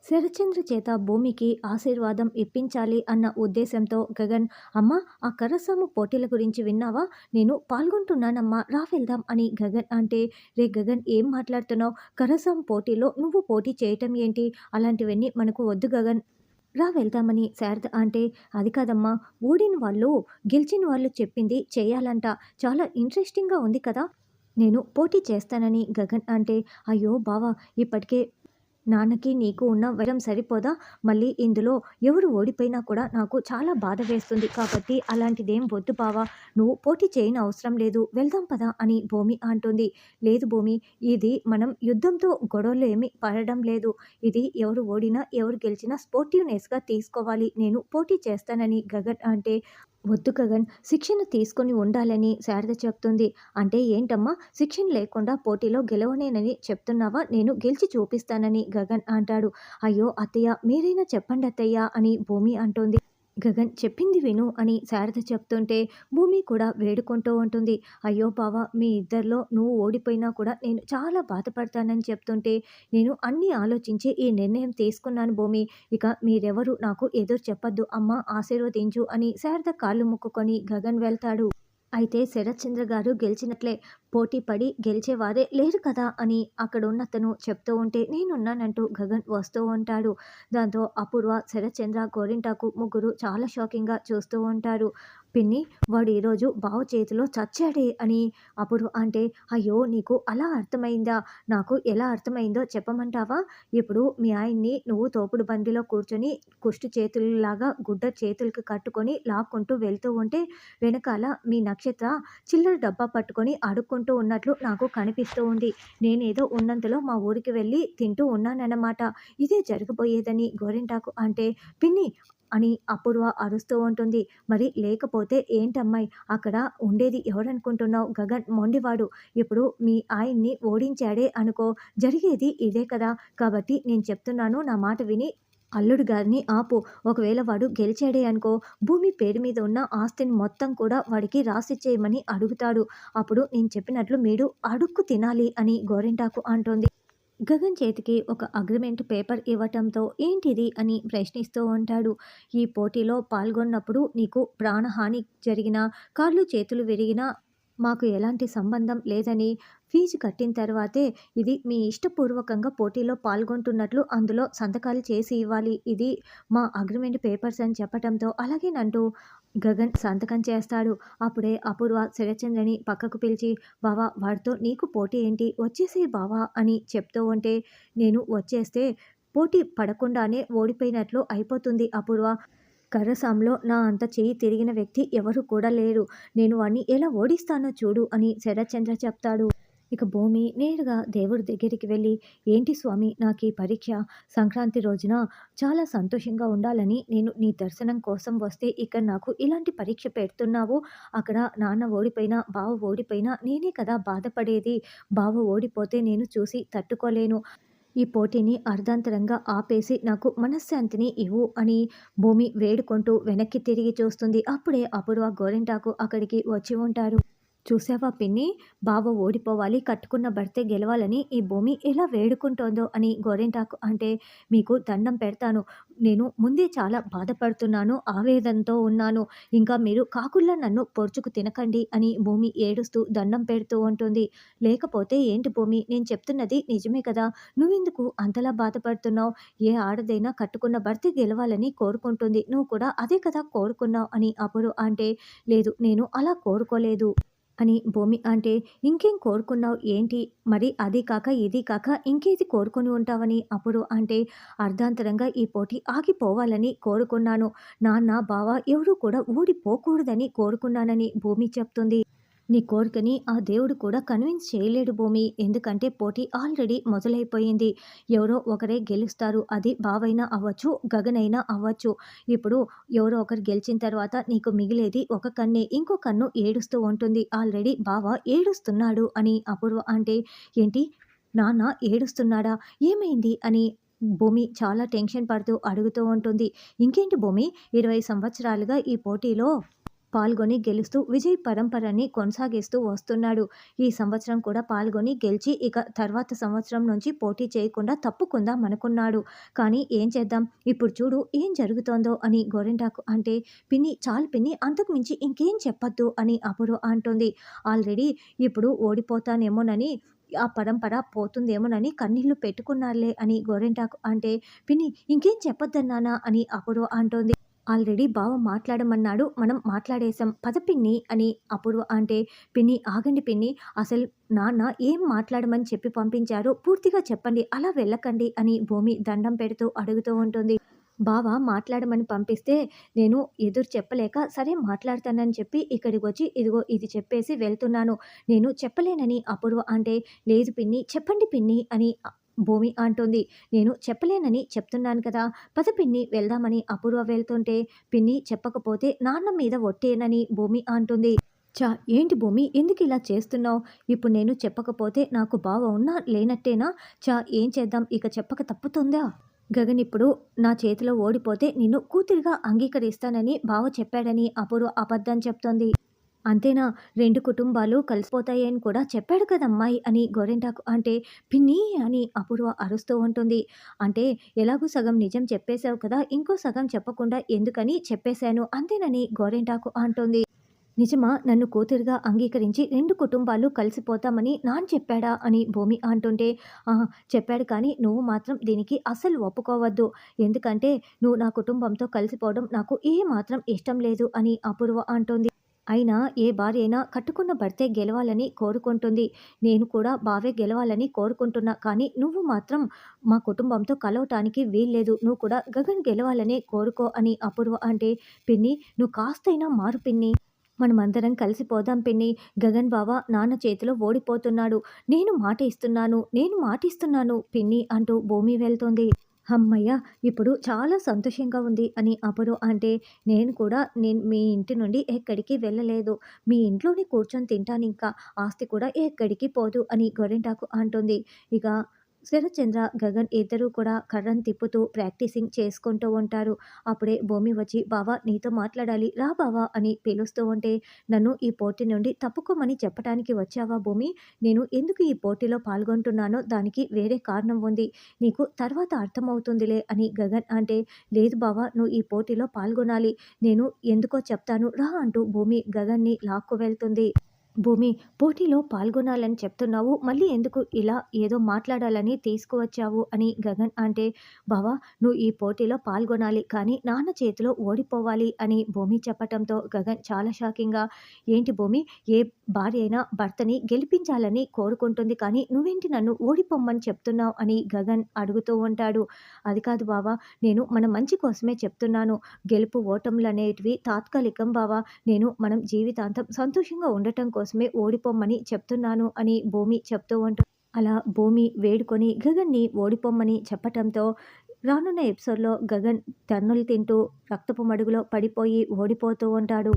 శరచంద్ర చేత భూమికి ఆశీర్వాదం ఇప్పించాలి అన్న ఉద్దేశంతో గగన్, అమ్మ ఆ కర్రసాము పోటీల గురించి విన్నావా? నేను పాల్గొంటున్నానమ్మా, రా వెళ్దాం అని గగన్ అంటే, రే గగన్ ఏం మాట్లాడుతున్నావు? కర్రసాము పోటీలో నువ్వు పోటీ చేయటం ఏంటి? అలాంటివన్నీ మనకు వద్దు గగన్, రా వెళ్దామని శారద అంటే, అది కాదమ్మా, ఓడిన వాళ్ళు గెలిచిన వాళ్ళు చెప్పింది చేయాలంట, చాలా ఇంట్రెస్టింగ్గా ఉంది కదా, నేను పోటీ చేస్తానని గగన్ అంటే, అయ్యో బావా, ఇప్పటికే నాన్నకి నీకు ఉన్న వైరం సరిపోదా? మళ్ళీ ఇందులో ఎవరు ఓడిపోయినా కూడా నాకు చాలా బాధ వేస్తుంది. కాబట్టి అలాంటిదేం వద్దు బావా, నువ్వు పోటీ చేయని అవసరం లేదు, వెళ్దాం పదా అని భూమి అంటుంది. లేదు భూమి, ఇది మనం యుద్ధంతో గొడవలు ఏమీ పడడం లేదు. ఇది ఎవరు ఓడినా ఎవరు గెలిచినా స్పోర్టివ్నెస్గా తీసుకోవాలి. నేను పోటీ చేస్తానని గగన్ అంటే, వద్దు గగన్, శిక్షణ తీసుకొని ఉండాలని శారద చెప్తుంది. అంటే ఏంటమ్మా, శిక్షణ లేకుండా పోటీలో గెలవనేనని చెప్తున్నావా? నేను గెలిచి చూపిస్తానని గగన్ అంటాడు. అయ్యో అత్తయ్య, మీరైనా చెప్పండి అత్తయ్య అని భూమి అంటుంది. గగన్ చెప్పింది విను అని శారద చెప్తుంటే భూమి కూడా వేడుకుంటూ ఉంటుంది. అయ్యో బావ, మీ ఇద్దరిలో నువ్వు ఓడిపోయినా కూడా నేను చాలా బాధపడతానని చెప్తుంటే, నేను అన్నీ ఆలోచించి ఈ నిర్ణయం తీసుకున్నాను భూమి, ఇక మీరెవరు నాకు ఎదురు చెప్పొద్దు, అమ్మ ఆశీర్వదించు అని శారద కాళ్ళు మొక్కుకొని గగన్ వెళ్తాడు. అయితే శరత్చంద్ర గారు గెలిచినట్లే, పోటీ పడి గెలిచేవారే లేరు కదా అని అక్కడున్నతను చెప్తూ ఉంటే, నేనున్నానంటూ గగన్ వస్తూ ఉంటాడు. దాంతో అపూర్వ, శరత్చంద్ర, గోరింటాకు ముగ్గురు చాలా షాకింగ్గా చూస్తూ ఉంటారు. పిన్ని, వాడు ఈరోజు బావ చేతిలో చచ్చాడే అని అపూర్వ అంటే, అయ్యో నీకు అలా అర్థమైందా? నాకు ఎలా అర్థమైందో చెప్పమంటావా? ఇప్పుడు మీ ఆయన్ని నువ్వు తోపుడు బండిలో కూర్చొని కుష్టు చేతుల్లాగా గుడ్డ చేతులకి కట్టుకొని లాక్కుంటూ వెళ్తూ ఉంటే, వెనకాల మీ నక్షత్ర చిల్లర డబ్బా పట్టుకొని అడుక్కుంటూ ఉన్నట్లు నాకు కనిపిస్తూ ఉంది. నేనేదో ఉన్నంతలో మా ఊరికి వెళ్ళి తింటూ ఉన్నానన్నమాట. ఇదే జరగబోయేదని గోరింటాకు అంటే, పిన్ని అని అపూర్వ అరుస్తూ ఉంటుంది. మరి లేకపోతే ఏంటమ్మాయి, అక్కడ ఉండేది ఎవరనుకుంటున్నావు? గగన్ మొండివాడు. ఇప్పుడు మీ ఆయన్ని ఓడించాడే అనుకో, జరిగేది ఇదే కదా. కాబట్టి నేను చెప్తున్నాను, నా మాట విని అల్లుడు గారిని ఆపు. ఒకవేళ వాడు గెలిచాడే అనుకో, భూమి పేరు మీద ఉన్న ఆస్తిని మొత్తం కూడా వాడికి రాసిచ్చేయమని అడుగుతాడు. అప్పుడు నేను చెప్పినట్లు మీరు అడుక్కు తినాలి అని గోరింటాకు అంటోంది. గగన్ చేతికి ఒక అగ్రిమెంట్ పేపర్ ఇవ్వటంతో ఏంటిది అని ప్రశ్నిస్తూ ఉంటాడు. ఈ పోటీలో పాల్గొన్నప్పుడు నీకు ప్రాణహాని జరిగినా, కాళ్ళు చేతులు విరిగినా మాకు ఎలాంటి సంబంధం లేదని, ఫీజు కట్టిన తర్వాతే ఇది మీ ఇష్టపూర్వకంగా పోటీలో పాల్గొంటున్నట్లు అందులో సంతకాలు చేసి ఇవ్వాలి. ఇది మా అగ్రిమెంట్ పేపర్స్ అని చెప్పటంతో అలాగేనంటూ గగన్ సంతకం చేస్తాడు. అప్పుడే అపూర్వ శరచంద్రని పక్కకు పిలిచి, బావా, వాడితో నీకు పోటీ ఏంటి, వచ్చేసేయ్ బావా అని చెప్తూ ఉంటే, నేను వచ్చేస్తే పోటీ పడకుండానే ఓడిపోయినట్లు అయిపోతుంది అపూర్వ. కర్రసాంలో నా అంత చెయ్యి తిరిగిన వ్యక్తి ఎవరు కూడా లేరు. నేను వాడిని ఎలా ఓడిస్తానో చూడు అని శరత్చంద్ర చెప్తాడు. ఇక భూమి నేరుగా దేవుడి దగ్గరికి వెళ్ళి, ఏంటి స్వామి, నాకు ఈ పరీక్ష సంక్రాంతి రోజున చాలా సంతోషంగా ఉండాలని నేను నీ దర్శనం కోసం వస్తే ఇక్కడ నాకు ఇలాంటి పరీక్ష పెడుతున్నావు. అక్కడ నాన్న ఓడిపోయినా బావ ఓడిపోయినా నేనే కదా బాధపడేది. బావ ఓడిపోతే నేను చూసి తట్టుకోలేను. ఈ పోటీని అర్ధాంతరంగా ఆపేసి నాకు మనశ్శాంతిని ఇవ్వు అని భూమి వేడుకుంటూ వెనక్కి తిరిగి చూస్తుంది. అప్పుడే అపూర్వ, గోరింటాకు అక్కడికి వచ్చి ఉంటారు. చూసావా పిన్ని, బావ ఓడిపోవాలి, కట్టుకున్న భర్తే గెలవాలని ఈ భూమి ఎలా వేడుకుంటోందో అని గోరింటాకు అంటే, మీకు దండం పెడతాను, నేను ముందే చాలా బాధపడుతున్నాను, ఆవేదనతో ఉన్నాను, ఇంకా మీరు కాకుల్లా నన్ను పొడుచుకు తినకండి అని భూమి ఏడుస్తూ దండం పెడుతూ ఉంటుంది. లేకపోతే ఏంటి భూమి, నేను చెప్తున్నది నిజమే కదా, నువ్వెందుకు అంతలా బాధపడుతున్నావు? ఏ ఆడదైనా కట్టుకున్న భర్తే గెలవాలని కోరుకుంటుంది, నువ్వు కూడా అదే కదా కోరుకున్నావు అని అప్పుడు అంటే, లేదు నేను అలా కోరుకోలేదు అని భూమి అంటే, ఇంకేం కోరుకున్నావు ఏంటి? మరి అది కాక ఇది కాక ఇంకేది కోరుకొని ఉంటావని అప్పుడు అంటే, అర్ధాంతరంగా ఈ పోటీ ఆగిపోవాలని కోరుకున్నాను. నాన్న, బావ ఎవరూ కూడా ఓడిపోకూడదని కోరుకున్నానని భూమి చెప్తుంది. నీ కోరికని ఆ దేవుడు కూడా కన్విన్స్ చేయలేడు భూమి, ఎందుకంటే పోటీ ఆల్రెడీ మొదలైపోయింది. ఎవరో ఒకరే గెలుస్తారు. అది బావైనా అవ్వచ్చు, గగనైనా అవ్వచ్చు. ఇప్పుడు ఎవరో ఒకరు గెలిచిన తర్వాత నీకు మిగిలేది ఒక కన్నే, ఇంకో కన్ను ఏడుస్తూ ఉంటుంది. ఆల్రెడీ బావ ఏడుస్తున్నాడు అని అపూర్వ అంటే, ఏంటి, నాన్న ఏడుస్తున్నాడా, ఏమైంది అని భూమి చాలా టెన్షన్ పడుతూ అడుగుతూ ఉంటుంది. ఇంకేంటి భూమి, 20 సంవత్సరాలుగా ఈ పోటీలో పాల్గొని గెలుస్తూ విజయ్ పరంపరని కొనసాగిస్తూ వస్తున్నాడు. ఈ సంవత్సరం కూడా పాల్గొని గెలిచి ఇక తర్వాత సంవత్సరం నుంచి పోటీ చేయకుండా తప్పుకుందాం అనుకున్నాడు. కానీ ఏం చేద్దాం, ఇప్పుడు చూడు ఏం జరుగుతోందో అని గోరింటాకు అంటే, పిన్ని చాలు పిన్ని, అంతకు మించి ఇంకేం చెప్పొద్దు అని అపూర్వ అంటుంది. ఆల్రెడీ ఇప్పుడు ఓడిపోతానేమోనని, ఆ పరంపర పోతుందేమోనని కన్నీళ్లు పెట్టుకున్నారులే అని గోరింటాకు అంటే, పిన్ని ఇంకేం చెప్పొద్దన్నానా అని అపూర్వ అంటోంది. ఆల్రెడీ బావ మాట్లాడమన్నాడు, మనం మాట్లాడేశాం, పద పిన్ని అని అపూర్వ అంటే, పిన్ని ఆగండి పిన్ని, అసలు నాన్న ఏం మాట్లాడమని చెప్పి పంపించారో పూర్తిగా చెప్పండి, అలా వెళ్ళకండి అని భూమి దండం పెడుతూ అడుగుతూ ఉంటుంది. బావ మాట్లాడమని పంపిస్తే నేను ఎదురు చెప్పలేక సరే మాట్లాడతానని చెప్పి ఇక్కడికి వచ్చి ఇదిగో ఇది చెప్పేసి వెళ్తున్నాను. నేను చెప్పలేనని అపూర్వ అంటే, లేదు పిన్ని చెప్పండి పిన్ని అని భూమి అంటుంది. నేను చెప్పలేనని చెప్తున్నాను కదా, పద పిన్ని వెళ్దామని అపూర్వ వెళ్తుంటే, పిన్ని చెప్పకపోతే నాన్న మీద ఒట్టేనని భూమి అంటుంది. ఏంటి భూమి ఎందుకు ఇలా చేస్తున్నావు? ఇప్పుడు నేను చెప్పకపోతే నాకు బావ ఉన్నా లేనట్టేనా? ఏం చేద్దాం, ఇక చెప్పక తప్పుతుందా? గగన్ ఇప్పుడు నా చేతిలో ఓడిపోతే నిన్ను కూతురిగా అంగీకరిస్తానని బావ చెప్పాడని అపూర్వ అబద్ధం చెప్తోంది. అంతేనా, 2 కుటుంబాలు కలిసిపోతాయని కూడా చెప్పాడు కదమ్మాయి అని గోరింటాకు అంటే, పిన్ని అని అపూర్వ అరుస్తూ ఉంటుంది. అంటే ఎలాగూ సగం నిజం చెప్పేశావు కదా, ఇంకో సగం చెప్పకుండా ఎందుకని చెప్పేశాను అంతేనని గోరింటాకు అంటుంది. నిజమా, నన్ను కూతురుగా అంగీకరించి 2 కుటుంబాలు కలిసిపోతామని నాన్న చెప్పాడా అని భూమి అంటుంటే, చెప్పాడు కానీ నువ్వు మాత్రం దీనికి అస్సలు ఒప్పుకోవద్దు. ఎందుకంటే నువ్వు నా కుటుంబంతో కలిసిపోవడం నాకు ఏ మాత్రం ఇష్టం లేదు అని అపూర్వ అంటుంది. అయినా ఏ భార్య అయినా కట్టుకున్న భర్తే గెలవాలని కోరుకుంటుంది. నేను కూడా బావే గెలవాలని కోరుకుంటున్నా. కానీ నువ్వు మాత్రం మా కుటుంబంతో కలవటానికి వీల్లేదు. నువ్వు కూడా గగన్ గెలవాలనే కోరుకో అని అపూర్వ అంటే, పిన్ని నువ్వు కాస్తైనా మారు పిన్ని, మనమందరం కలిసిపోదాం పిన్ని, గగన్ బావ నాన్న చేతిలో ఓడిపోతున్నాడు, నేను మాటిస్తున్నాను పిన్ని అంటూ భూమి వెళ్తుంది. హమ్మయ్య! ఇప్పుడు చాలా సంతోషంగా ఉంది అని అపూర్వ అంటే, నేను మీ ఇంటి నుండి ఎక్కడికి వెళ్ళలేదు, మీ ఇంట్లోనే కూర్చొని తింటానింకా, ఆస్తి కూడా ఎక్కడికి పోదు అని గోరింటాకు అంటుంది. ఇక శరత్చంద్ర, గగన్ ఇద్దరూ కూడా కర్రను తిప్పుతూ ప్రాక్టీసింగ్ చేసుకుంటూ ఉంటారు. అప్పుడే భూమి వచ్చి, బావ నీతో మాట్లాడాలి రా బావ అని పిలుస్తూ ఉంటే, నన్ను ఈ పోటీ నుండి తప్పుకోమని చెప్పటానికి వచ్చావా భూమి? నేను ఎందుకు ఈ పోటీలో పాల్గొంటున్నానో దానికి వేరే కారణం ఉంది, నీకు తర్వాత అర్థమవుతుందిలే అని గగన్ అంటే, లేదు బావ నువ్వు ఈ పోటీలో పాల్గొనాలి, నేను ఎందుకో చెప్తాను రా అంటూ భూమి గగన్ని లాక్కు వెళ్తుంది. భూమి, పోటీలో పాల్గొనాలని చెప్తున్నావు, మళ్ళీ ఎందుకు ఇలా ఏదో మాట్లాడాలని తీసుకువచ్చావు అని గగన్ అంటే, బావా నువ్వు ఈ పోటీలో పాల్గొనాలి కానీ నాన్న చేతిలో ఓడిపోవాలి అని భూమి చెప్పటంతో గగన్ చాలా షాకింగ్గా, ఏంటి భూమి, ఏ భార్య అయినా భర్తని గెలిపించాలని కోరుకుంటుంది కానీ నువ్వేంటి నన్ను ఓడిపోమ్మని చెప్తున్నావు అని గగన్ అడుగుతూ ఉంటాడు. అది కాదు బావా, నేను మన మంచి కోసమే చెప్తున్నాను, గెలుపు ఓటములు అనేటివి తాత్కాలికం బావా, మనం జీవితాంతం సంతోషంగా ఉండటం కోసమే ఓడిపోమ్మని చెప్తున్నాను అని భూమి చెప్తూ ఉంటుంది. అలా భూమి వేడుకొని గగన్ని ఓడిపోమ్మని చెప్పటంతో రానున్న ఎపిసోడ్లో గగన్ తన్నులు తింటూ రక్తపు మడుగులో పడిపోయి ఓడిపోతూ ఉంటాడు.